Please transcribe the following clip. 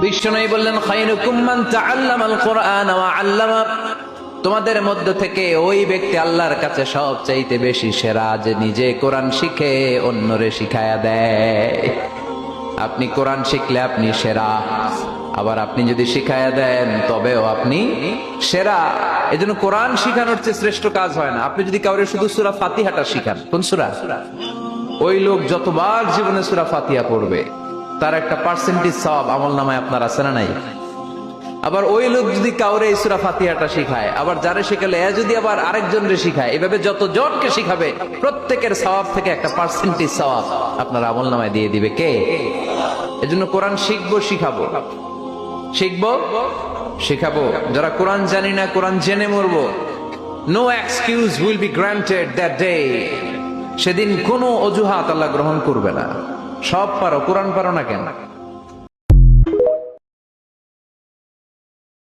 বিষ্ণু বললেন খায়রুকুম মান তাআল্লামাল কুরআন ওয়া আল্লামা, তোমাদের মধ্য থেকে ওই ব্যক্তি আল্লাহর কাছে সবচাইতে বেশি সেরা যে নিজে কোরআন শিখে অন্যরে শিখায়া দেয়। আপনি কোরআন শিখলে আপনি সেরা, আবার আপনি যদি শিখায়া দেন তবেও আপনি সেরা। এজন্য কোরআন শিখানোর চেয়ে শ্রেষ্ঠ কাজ হয় না। আপনি যদি কাউরে শুধু সূরা ফাতিহাটা শিখান, কোন সূরা, ওই লোক যতবার জীবনে সূরা ফাতিহা পড়বে তার একটা পার্সেন্টেজ সওয়াব আমলনামায় আপনার আছে না নাই? আবার ওই লোক যদি কাউরে এই সূরা ফাতিহাটা শিখায়, আবার যারে শিখালে যদি আবার আরেকজনরে শিখায়, এভাবে যতজনকে শিখাবে প্রত্যেকের সওয়াব থেকে একটা পার্সেন্টেজ সওয়াব আপনার আমলনামায় দিয়ে দিবে কে? এজন্য কোরআন শিখবো, শিখাবো, শিখবো, শিখাবো। যারা কোরআন জানি না, কোরআন জেনে মরবো, no excuse will be granted that day. সেদিন কোনো অজুহাত আল্লাহ গ্রহণ করবে না। সব পারো, কোরআন পারো না কেন?